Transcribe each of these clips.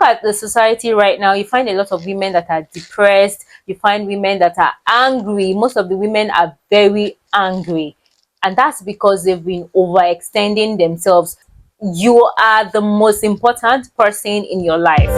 look at the society right now, you find a lot of women that are depressed, you find women that are angry. Most of the women are very angry, and that's because they've been overextending themselves. You are the most important person in your life.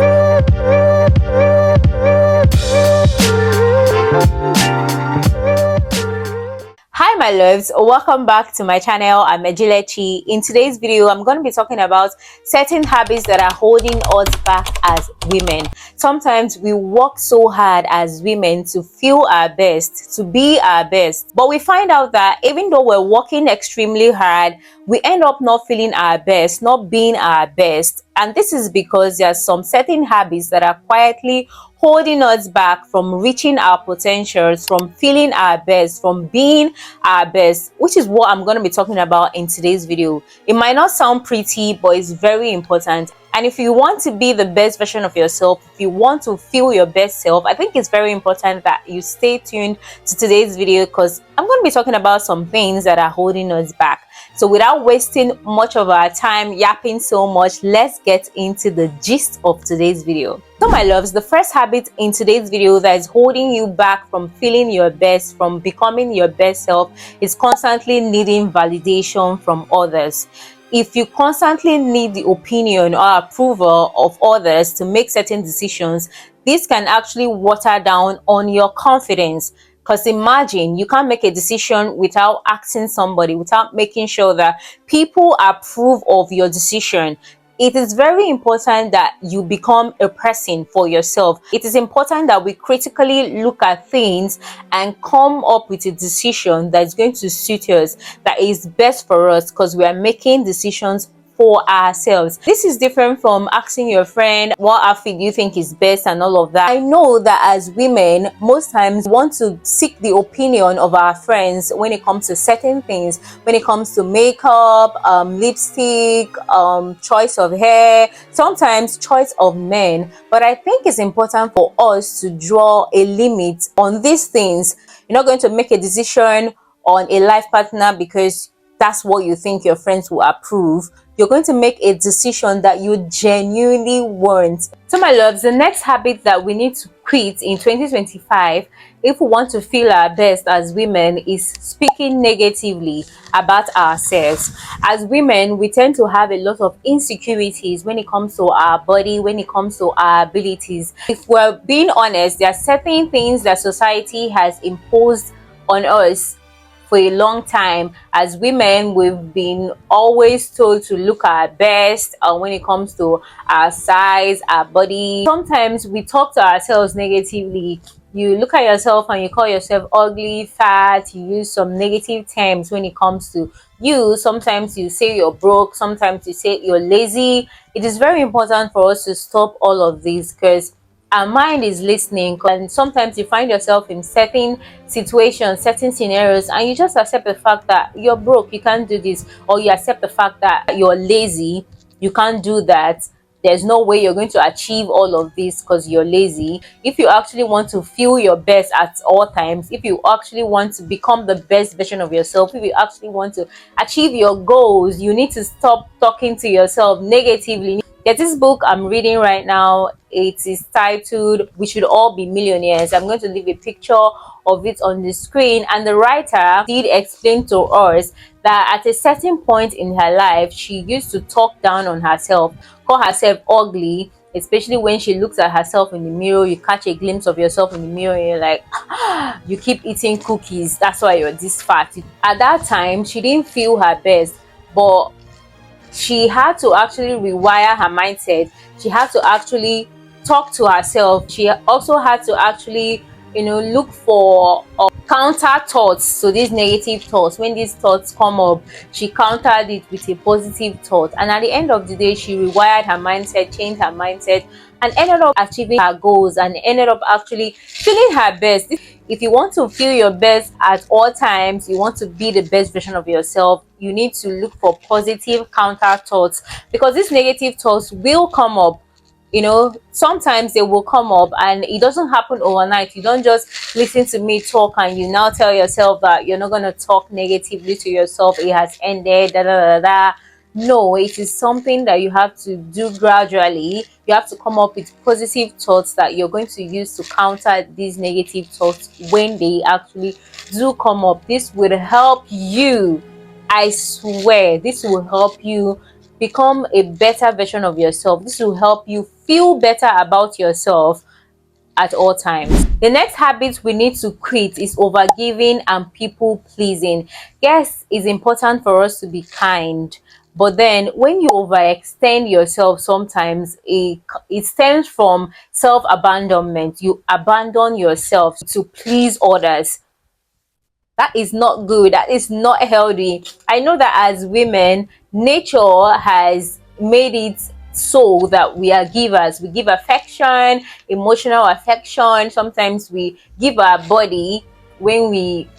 Hi my loves, welcome back to my channel. I'm Ejilechi. In today's video, I'm going to be talking about certain habits that are holding us back as women. Sometimes we work so hard as women to feel our best, to be our best, but we find out that even though we're working extremely hard, we end up not feeling our best, not being our best. And this is because there are some certain habits that are quietly holding us back from reaching our potentials, from feeling our best, from being our best, which is what I'm going to be talking about in today's video. It might not sound pretty, but it's very important. And if you want to be the best version of yourself, if you want to feel your best self, I think it's very important that you stay tuned to today's video, because I'm going to be talking about some things that are holding us back. So without wasting much of our time yapping so much, let's get into the gist of today's video. So my loves, the first habit in today's video that is holding you back from feeling your best, from becoming your best self, is constantly needing validation from others. If you constantly need the opinion or approval of others to make certain decisions, this can actually water down on your confidence. Because imagine, you can't make a decision without asking somebody, without making sure that people approve of your decision. It is very important that you become a person for yourself. It is important that we critically look at things and come up with a decision that is going to suit us, that is best for us, because we are making decisions for ourselves. This is different from asking your friend what outfit do you think is best and all of that. I know that as women, most times we want to seek the opinion of our friends when it comes to certain things, when it comes to makeup, lipstick, choice of hair, sometimes choice of men. But I think it's important for us to draw a limit on these things. You're not going to make a decision on a life partner because that's what you think your friends will approve. You're going to make a decision that you genuinely want. So my loves, the next habit that we need to quit in 2025 if we want to feel our best as women is speaking negatively about ourselves. As women, we tend to have a lot of insecurities when it comes to our body, when it comes to our abilities. If we're being honest, there are certain things that society has imposed on us. For a long time as women, we've been always told to look our best when it comes to our size, our body. Sometimes we talk to ourselves negatively. You look at yourself and you call yourself ugly, fat, you use some negative terms when it comes to you. Sometimes you say you're broke, sometimes you say you're lazy. It is very important for us to stop all of this, because our mind is listening, and sometimes you find yourself in certain situations, certain scenarios, and you just accept the fact that you're broke, you can't do this, or you accept the fact that you're lazy, you can't do that. There's no way you're going to achieve all of this because you're lazy. If you actually want to feel your best at all times, if you actually want to become the best version of yourself, if you actually want to achieve your goals, you need to stop talking to yourself negatively. There's this book I'm reading right now. It is titled "We Should All Be Millionaires." I'm going to leave a picture of it on the screen, and the writer did explain to us that at a certain point in her life, she used to talk down on herself, call herself ugly, especially when she looks at herself in the mirror. You catch a glimpse of yourself in the mirror and you're like, you keep eating cookies, that's why you're this fat. At that time, she didn't feel her best, but she had to actually rewire her mindset. She had to actually talk to herself. She also had to actually, look for counter thoughts to these negative thoughts. When these thoughts come up, she countered it with a positive thought. And at the end of the day, she rewired her mindset, changed her mindset, and ended up achieving her goals and ended up actually feeling her best. If you want to feel your best at all times, you want to be the best version of yourself, you need to look for positive counter thoughts, because these negative thoughts will come up. Sometimes they will come up, and it doesn't happen overnight. You don't just listen to me talk and you now tell yourself that you're not going to talk negatively to yourself. It has ended, da da da da. No, it is something that you have to do gradually. You have to come up with positive thoughts that you're going to use to counter these negative thoughts when they actually do come up. This will help you. I swear, this will help you become a better version of yourself. This will help you feel better about yourself at all times. The next habit we need to quit is overgiving and people pleasing. Yes, it's important for us to be kind, but then when you overextend yourself, sometimes it stems from self abandonment. You abandon yourself to please others. That is not good. That is not healthy. I know that as women, nature has made it so that we are givers. We give affection, emotional affection. Sometimes we give our body when we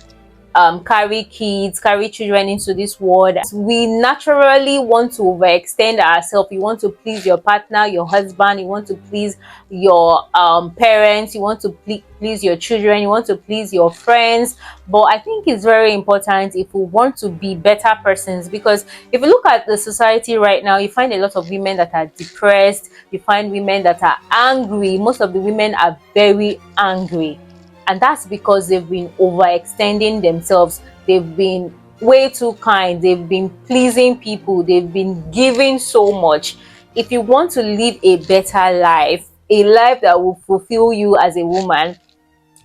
carry kids, carry children into this world. We naturally want to overextend ourselves. You want to please your partner, your husband, you want to please your parents, you want to please your children, you want to please your friends. But I think it's very important if we want to be better persons, because if you look at the society right now, you find a lot of women that are depressed, you find women that are angry. Most of the women are very angry, and that's because they've been overextending themselves. They've been way too kind, they've been pleasing people, they've been giving so much. If you want to live a better life, a life that will fulfill you as a woman,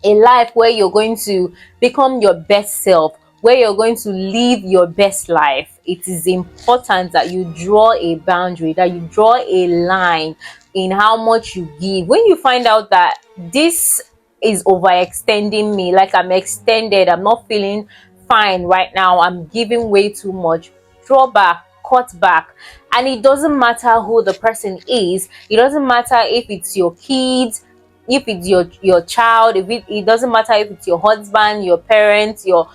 a life where you're going to become your best self, where you're going to live your best life, it is important that you draw a boundary, that you draw a line in how much you give. When you find out that this is overextending me, like I'm extended, I'm not feeling fine right now, I'm giving way too much, draw back, cut back. And it doesn't matter who the person is, it doesn't matter if it's your kids, if it's your child, if it doesn't matter if it's your husband, your parents, your,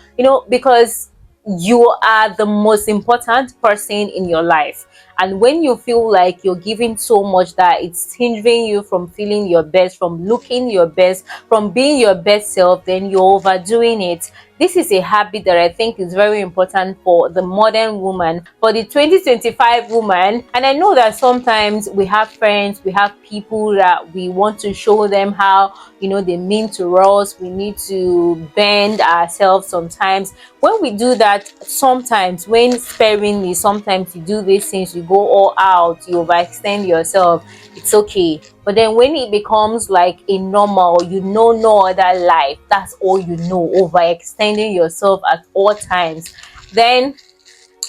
because you are the most important person in your life. And when you feel like you're giving so much that it's hindering you from feeling your best, from looking your best, from being your best self, then you're overdoing it. This is a habit that I think is very important for the modern woman, for the 2025 woman. And I know that sometimes we have friends, we have people that we want to show them how, they mean to us. We need to bend ourselves sometimes. When we do that, sometimes when sparingly, sometimes you do these things, you go all out, you overextend yourself, it's okay. But then when it becomes like a normal, no other life, that's all you know, overextending yourself at all times, then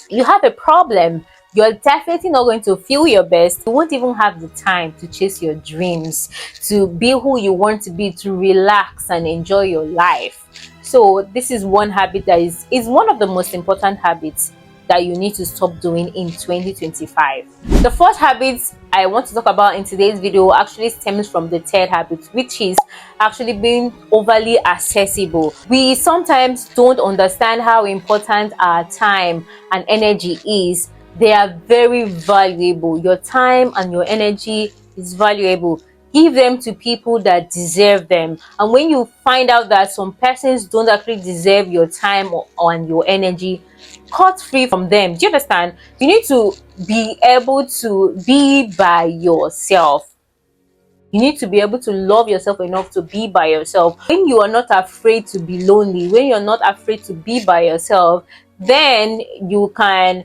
you have a problem. You're definitely not going to feel your best. You won't even have the time to chase your dreams, to be who you want to be, to relax and enjoy your life. So this is one habit that is one of the most important habits that you need to stop doing in 2025. The first habit I want to talk about in today's video actually stems from the third habit, which is actually being overly accessible. We sometimes don't understand how important our time and energy is. They are very valuable. Your time and your energy is valuable. Give them to people that deserve them. And when you find out that some persons don't actually deserve your time or your energy, cut free from them. Do you understand? You need to be able to be by yourself. You need to be able to love yourself enough to be by yourself. When you are not afraid to be lonely, when you're not afraid to be by yourself, then you can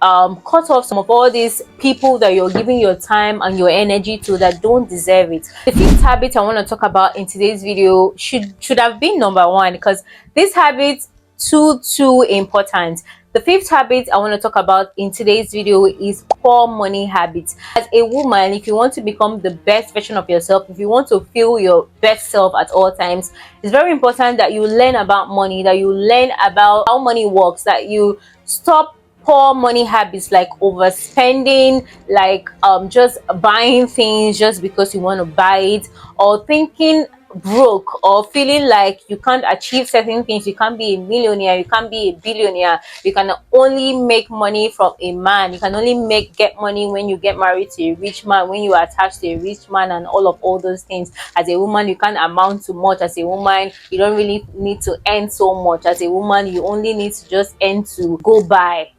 cut off some of all these people that you're giving your time and your energy to that don't deserve it. The fifth habit I want to talk about in today's video should have been number one, because this habit too important. The fifth habit I want to talk about in today's video is poor money habits. As a woman, if you want to become the best version of yourself, if you want to feel your best self at all times, it's very important that you learn about money, that you learn about how money works, that you stop poor money habits like overspending, like just buying things just because you want to buy it, or thinking broke, or feeling like you can't achieve certain things. You can't be a millionaire, you can't be a billionaire, you can only make money from a man, you can only get money when you get married to a rich man, when you are attached to a rich man, and all those things. As a woman, you can't amount to much. As a woman, you don't really need to earn so much. As a woman, you only need to just earn to go by.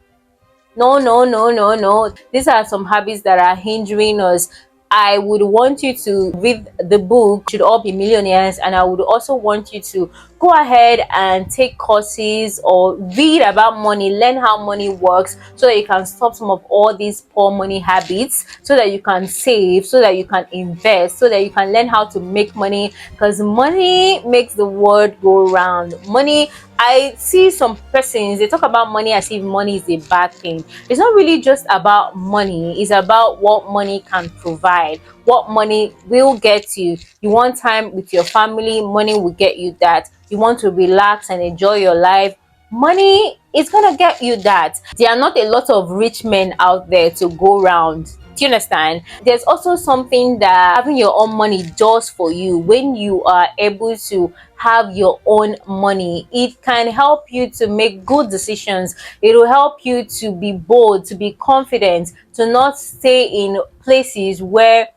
No, no, no, no, no. These are some habits that are hindering us. I would want you to read the book Should All Be Millionaires, and I would also want you to go ahead and take courses or read about money, learn how money works, so that you can stop some of all these poor money habits, so that you can save, so that you can invest, so that you can learn how to make money, because money makes the world go round. Money, I see some persons, they talk about money as if money is a bad thing. It's not really just about money, it's about what money can provide, what money will get you. You want time with your family, money will get you that. You want to relax and enjoy your life, money is gonna get you that. There are not a lot of rich men out there to go around. Do you understand? There's also something that having your own money does for you. When you are able to have your own money, it can help you to make good decisions. It will help you to be bold, to be confident, to not stay in places where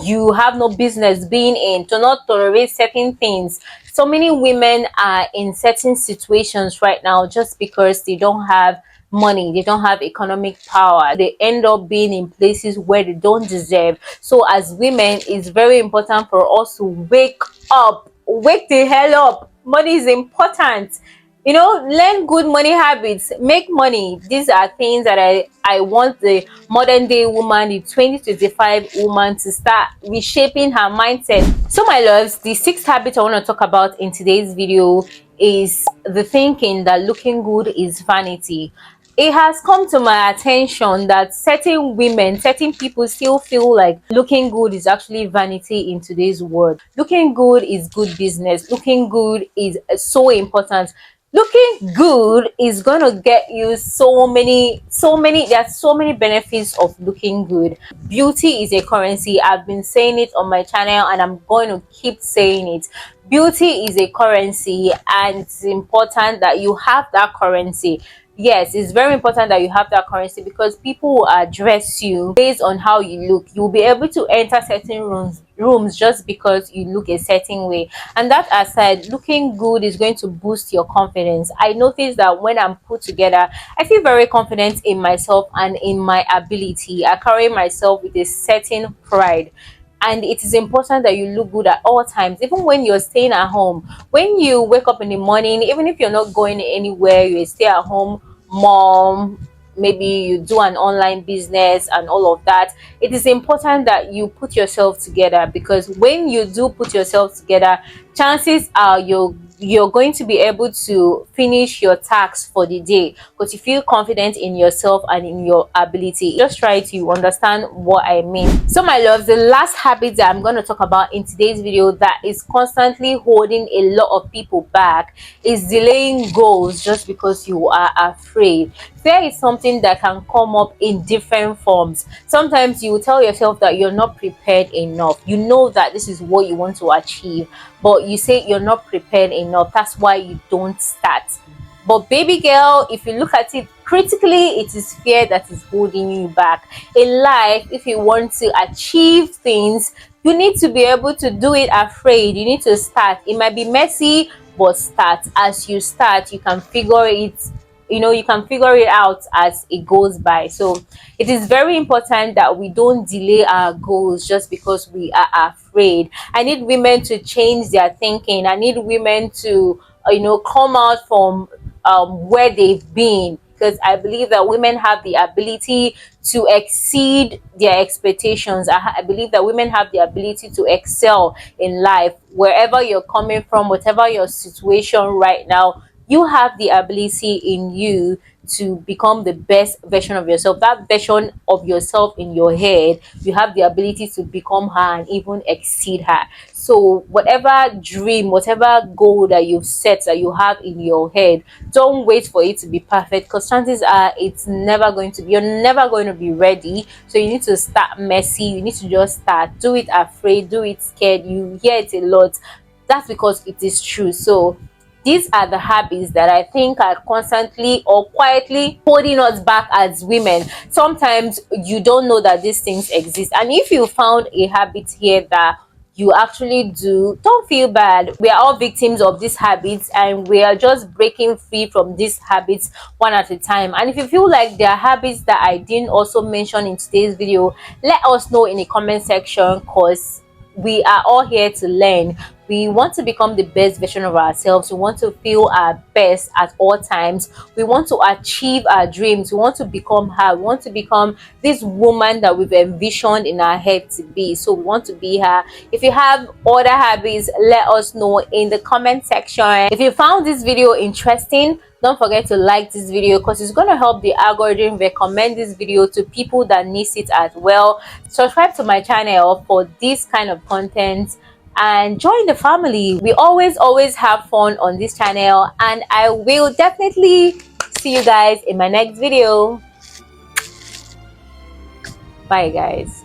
you have no business being in, to not tolerate certain things. So many women are in certain situations right now just because they don't have money, they don't have economic power, they end up being in places where they don't deserve. So as women, it's very important for us to wake up, wake the hell up. Money is important. You know, learn good money habits, make money. These are things that I want the modern day woman, the 2025 woman, to start reshaping her mindset. So my loves, the sixth habit I want to talk about in today's video is the thinking that looking good is vanity. It has come to my attention that certain women, certain people still feel like looking good is actually vanity in today's world. Looking good is good business. Looking good is so important. Looking good is gonna get you there's so many benefits of looking good. Beauty is a currency. I've been saying it on my channel and I'm going to keep saying it. Beauty is a currency, and it's important that you have that currency. Yes, it's very important that you have that currency, because people will address you based on how you look. You'll be able to enter certain rooms just because you look a certain way. And that aside, looking good is going to boost your confidence. I notice that when I'm put together, I feel very confident in myself and in my ability. I carry myself with a certain pride. And it is important that you look good at all times, even when you're staying at home. When you wake up in the morning, even if you're not going anywhere, you stay at home mom, maybe you do an online business and all of that, it is important that you put yourself together, because when you do put yourself together, chances are you're going to be able to finish your tasks for the day, because you feel confident in yourself and in your ability. Just try to understand what I mean. So my love, the last habit that I'm going to talk about in today's video that is constantly holding a lot of people back is delaying goals just because you are afraid. Fear is something that can come up in different forms. Sometimes you will tell yourself that you're not prepared enough. You know that this is what you want to achieve, but you say you're not prepared enough. That's why you don't start. But baby girl, if you look at it critically, it is fear that is holding you back. In life, if you want to achieve things, you need to be able to do it afraid. You need to start. It might be messy, but start. As you start, you can figure it, you can figure it out as it goes by. So it is very important that we don't delay our goals just because we are afraid. I need women to change their thinking. I need women to come out from where they've been, because I believe that women have the ability to exceed their expectations. I believe that women have the ability to excel in life. Wherever you're coming from, whatever your situation right now, you have the ability in you to become the best version of yourself. That version of yourself in your head, you have the ability to become her and even exceed her. So whatever dream, whatever goal that you've set, that you have in your head, don't wait for it to be perfect, because chances are it's never going to be, you're never going to be ready. So you need to start messy. You need to just start. Do it afraid, do it scared. You hear it a lot. That's because it is true. So these are the habits that I think are constantly or quietly holding us back as women. Sometimes you don't know that these things exist, and if you found a habit here that you actually do, don't feel bad. We are all victims of these habits, and we are just breaking free from these habits one at a time. And if you feel like there are habits that I didn't also mention in today's video, let us know in the comment section, because we are all here to learn. We want to become the best version of ourselves. We want to feel our best at all times. We want to achieve our dreams. We want to become her. We want to become this woman that we've envisioned in our head to be. So we want to be her. If you have other habits, let us know in the comment section. If you found this video interesting, don't forget to like this video, because it's going to help the algorithm recommend this video to people that needs it as well. Subscribe to my channel for this kind of content and join the family. We always have fun on this channel, and I will definitely see you guys in my next video. Bye guys.